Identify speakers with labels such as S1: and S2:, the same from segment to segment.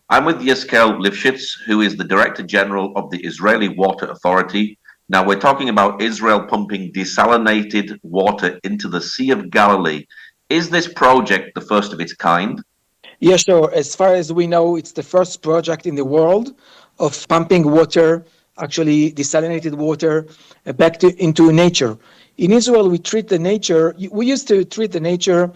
S1: I'm with Yechezkel Lifshitz, who is the Director General of the Israeli Water Authority. Now, we're talking about Israel pumping desalinated water into the Sea of Galilee. Is this project the first of its kind?
S2: Yeah, sure. As far as we know, it's the first project in the world of pumping water, actually desalinated water, into nature. In Israel, we used to treat the nature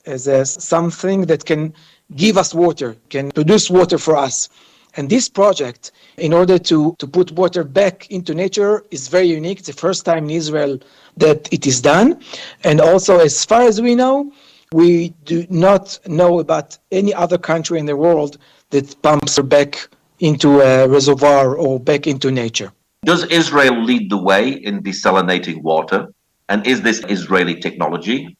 S2: as something that can give us water, can produce water for us. And this project, in order to put water back into nature, is very unique. It's the first time in Israel that it is done. And also, as far as we know, we do not know about any other country in the world that pumps back into a reservoir or back into nature.
S1: Does Israel lead the way in desalinating water? And is this Israeli technology?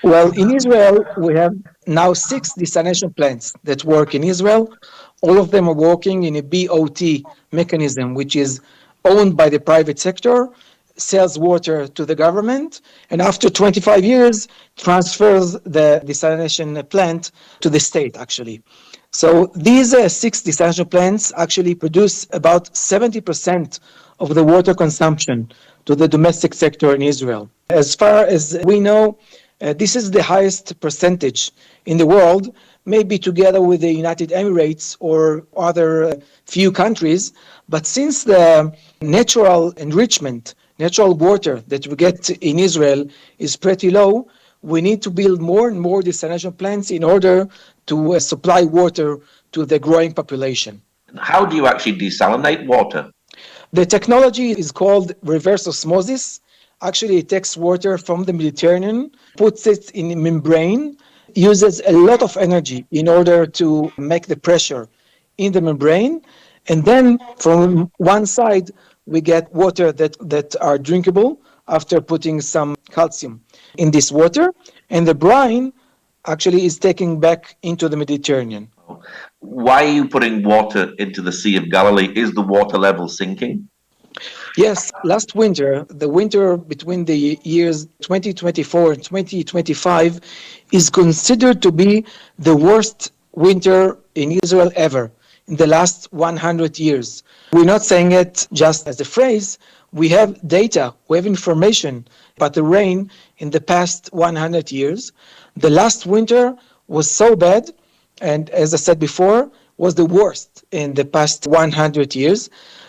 S2: Well, in Israel, we have now 6 desalination plants that work in Israel. All of them are working in a BOT mechanism, which is owned by the private sector, sells water to the government, and after 25 years, transfers the desalination plant to the state, actually. So these 6 desalination plants actually produce about 70% of the water consumption to the domestic sector in Israel. As far as we know, this is the highest percentage in the world, maybe together with the United Emirates or other few countries. But since the natural enrichment, natural water that we get in Israel is pretty low, we need to build more and more desalination plants in order to supply water to the growing population.
S1: How do you actually desalinate water?
S2: The technology is called reverse osmosis. Actually, it takes water from the Mediterranean, puts it in a membrane, uses a lot of energy in order to make the pressure in the membrane. And then from one side, we get water that are drinkable after putting some calcium in this water. And the brine actually is taken back into the Mediterranean.
S1: Why are you putting water into the Sea of Galilee? Is the water level sinking?
S2: Yes, last winter, the winter between the years 2024 and 2025 is considered to be the worst winter in Israel ever in the last 100 years. We're not saying it just as a phrase. We have data, we have information about the rain in the past 100 years. The last winter was so bad, and as I said before, was the worst in the past 100 years.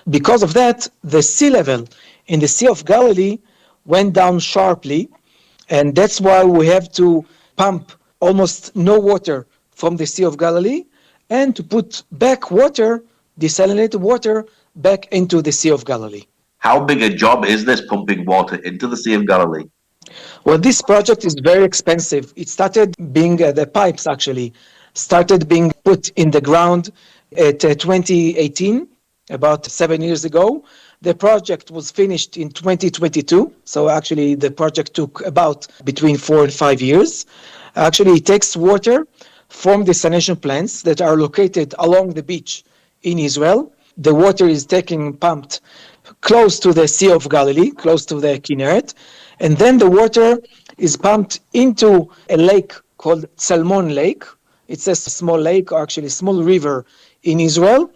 S2: Because of that, the sea level in the Sea of Galilee went down sharply, and that's why we have to pump almost no water from the Sea of Galilee and to put back water, desalinated water, back into the Sea of Galilee.
S1: How big a job is this pumping water into the Sea of Galilee?
S2: Well, this project is very expensive. It started being, the pipes actually started being put in the ground at 2018, about 7 years ago. The project was finished in 2022. So actually the project took about between 4 and 5 years. Actually, it takes water from the desalination plants that are located along the beach in Israel. The water is pumped close to the Sea of Galilee, close to the Kinneret. And then the water is pumped into a lake called Salmon Lake. It's a small lake, or actually a small river in Israel,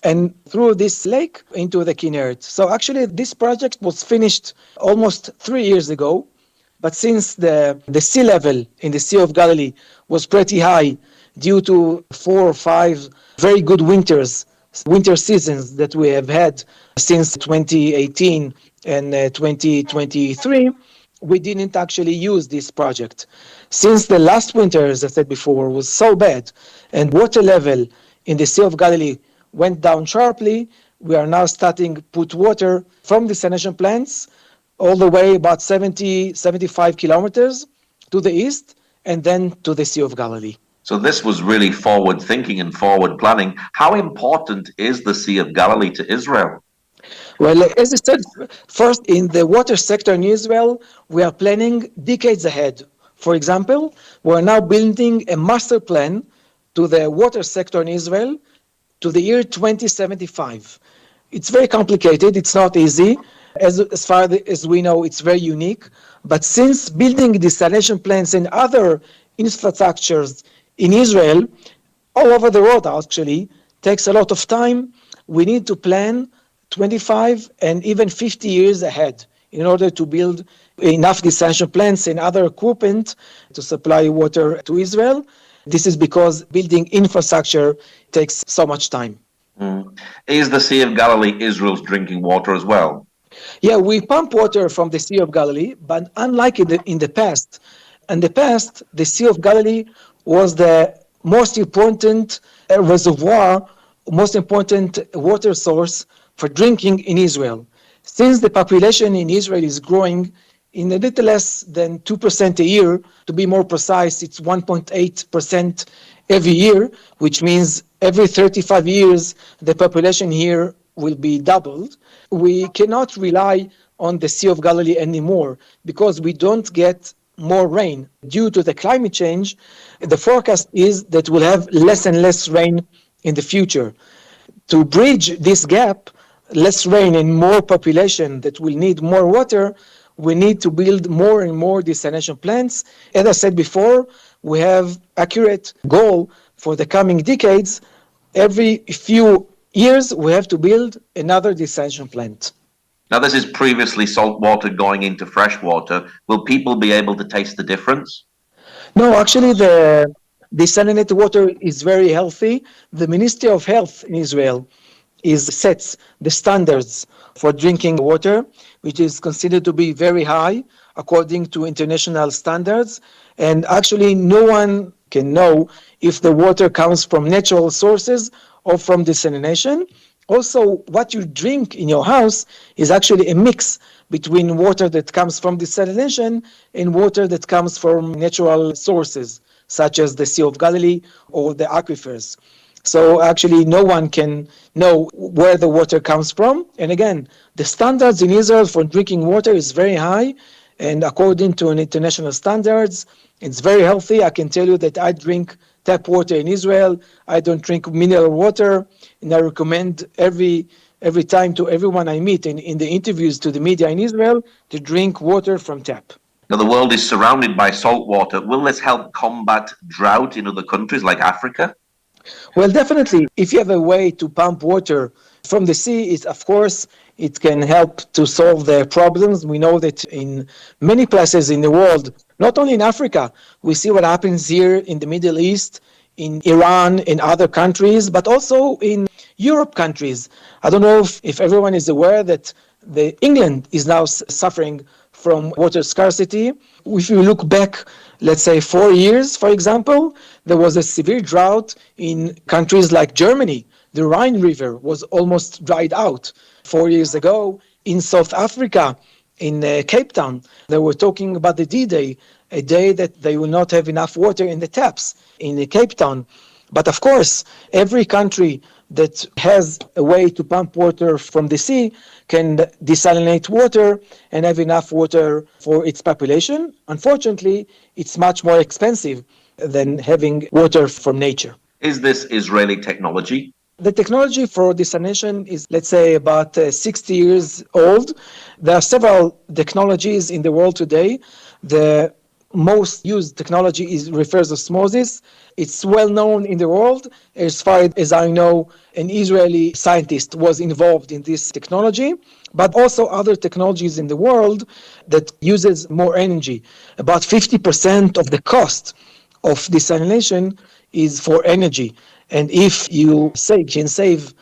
S2: and through this lake into the Kinneret. So actually this project was finished almost 3 years ago, but since the sea level in the Sea of Galilee was pretty high due to 4 or 5 very good winter seasons that we have had since 2018 and 2023, we didn't actually use this project. Since the last winter, as I said before, was so bad and water level in the Sea of Galilee went down sharply, we are now starting to put water from the desalination plants all the way about 75 kilometers to the east and then to the Sea of Galilee.
S1: So this was really forward thinking and forward planning. How important is the Sea of Galilee to Israel?
S2: Well, as I said, first, in the water sector in Israel, we are planning decades ahead. For example, we're now building a master plan to the water sector in Israel to the year 2075. It's very complicated. It's not easy. As far as we know, it's very unique. But since building desalination plants and other infrastructures in Israel, all over the world actually, takes a lot of time. We need to plan 25 and even 50 years ahead in order to build enough desalination plants and other equipment to supply water to Israel. This is because building infrastructure takes so much time.
S1: Mm. Is the Sea of Galilee Israel's drinking water as well?
S2: Yeah, we pump water from the Sea of Galilee, but unlike in the past, the Sea of Galilee was the most important reservoir, most important water source for drinking in Israel. Since the population in Israel is growing in a little less than 2% a year, to be more precise, it's 1.8% every year, which means every 35 years, the population here will be doubled. We cannot rely on the Sea of Galilee anymore because we don't get more rain. Due to the climate change, the forecast is that we'll have less and less rain in the future. To bridge this gap, less rain and more population that will need more water, we need to build more and more desalination plants. As I said before, we have accurate goal for the coming decades. Every few years, we have to build another desalination plant.
S1: Now, this is previously salt water going into fresh water. Will people be able to taste the difference?
S2: No, actually, the desalinated water is very healthy. The Ministry of Health in Israel sets the standards for drinking water, which is considered to be very high according to international standards. And actually, no one can know if the water comes from natural sources or from desalination. Also, what you drink in your house is actually a mix between water that comes from desalination and water that comes from natural sources, such as the Sea of Galilee or the aquifers. So actually, no one can know where the water comes from. And again, the standards in Israel for drinking water is very high. And according to an international standards, it's very healthy. I can tell you that I drink tap water in Israel. I don't drink mineral water. And I recommend every time to everyone I meet in the interviews to the media in Israel to drink water from tap.
S1: Now, the world is surrounded by salt water. Will this help combat drought in other countries like Africa?
S2: Well, definitely. If you have a way to pump water from the sea, of course, it can help to solve the problems. We know that in many places in the world, not only in Africa, we see what happens here in the Middle East, in Iran, in other countries, but also in Europe countries. I don't know if everyone is aware that England is now suffering from water scarcity. If you look back, let's say 4 years, for example, there was a severe drought in countries like Germany. The Rhine River was almost dried out 4 years ago. In South Africa, in Cape Town, they were talking about the D-Day, a day that they will not have enough water in the taps in Cape Town. But of course, every country that has a way to pump water from the sea can desalinate water and have enough water for its population. Unfortunately, it's much more expensive than having water from nature.
S1: Is this Israeli technology?
S2: The technology for desalination is, let's say, about 60 years old. There are several technologies in the world today. The most used technology refers to osmosis. It's well known in the world. As far as I know, an Israeli scientist was involved in this technology, but also other technologies in the world that uses more energy. About 50% of the cost of desalination is for energy. And if you can save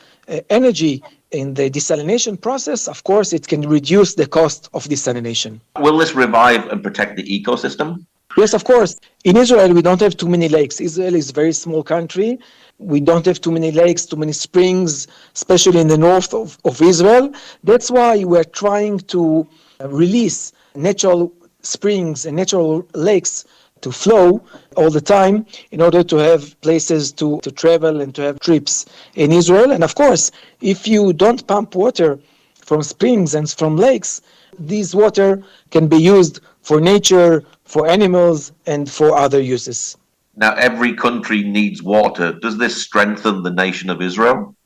S2: energy in the desalination process, of course, it can reduce the cost of desalination.
S1: Will this revive and protect the ecosystem?
S2: Yes, of course. In Israel, we don't have too many lakes. Israel is a very small country. We don't have too many lakes, too many springs, especially in the north of Israel. That's why we're trying to release natural springs and natural lakes to flow all the time in order to have places to travel and to have trips in Israel. And of course, if you don't pump water from springs and from lakes, this water can be used for nature, for animals, and for other uses.
S1: Now, every country needs water. Does this strengthen the nation of Israel?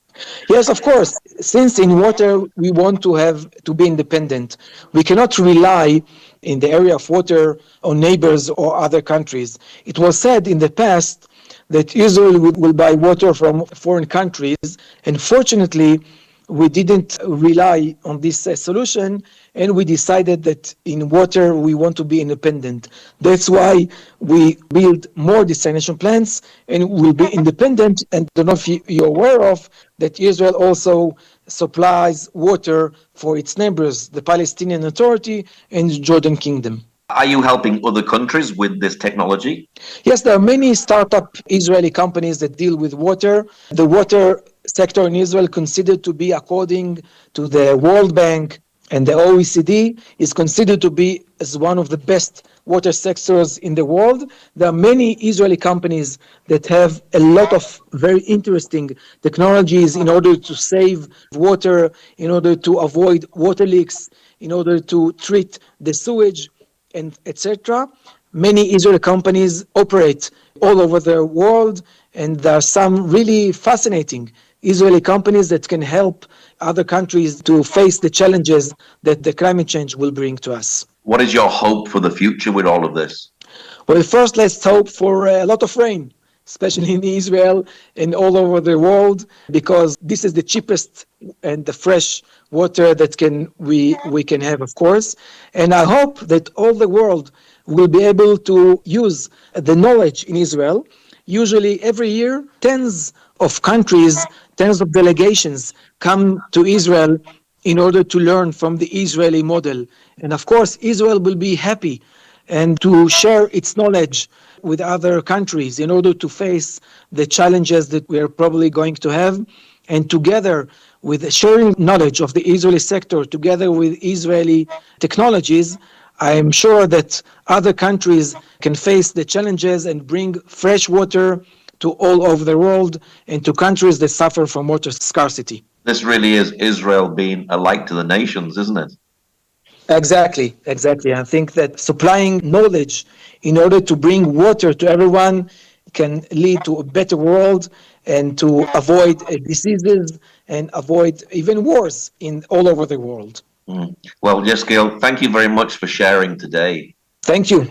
S2: Yes, of course. Since in water we want to be independent, we cannot rely in the area of water on neighbors or other countries. It was said in the past that Israel will buy water from foreign countries. And fortunately, we didn't rely on this solution, and we decided that in water we want to be independent. That's why we build more desalination plants and will be independent. And I don't know if you're aware of that Israel also supplies water for its neighbors, the Palestinian Authority and Jordan Kingdom.
S1: Are you helping other countries with this technology?
S2: Yes, there are many startup Israeli companies that deal with water. The water sector in Israel, considered to be, according to the World Bank and the OECD, is considered to be as one of the best water sectors in the world. There are many Israeli companies that have a lot of very interesting technologies in order to save water, in order to avoid water leaks, in order to treat the sewage, and etc. Many Israeli companies operate all over the world, and there are some really fascinating Israeli companies that can help other countries to face the challenges that the climate change will bring to us.
S1: What is your hope for the future with all of this?
S2: Well, first, let's hope for a lot of rain, especially in Israel and all over the world, because this is the cheapest and the fresh water that we can have, of course. And I hope that all the world will be able to use the knowledge in Israel. Usually, every year, tens of countries, tens of delegations come to Israel in order to learn from the Israeli model. And of course, Israel will be happy and to share its knowledge with other countries in order to face the challenges that we are probably going to have. And together with sharing knowledge of the Israeli sector, together with Israeli technologies, I am sure that other countries can face the challenges and bring fresh water to all over the world and to countries that suffer from water scarcity.
S1: This really is Israel being a light to the nations, isn't it?
S2: Exactly, exactly. I think that supplying knowledge in order to bring water to everyone can lead to a better world and to avoid diseases and avoid even wars in all over the world.
S1: Well, Yechezkel, thank you very much for sharing today.
S2: Thank you.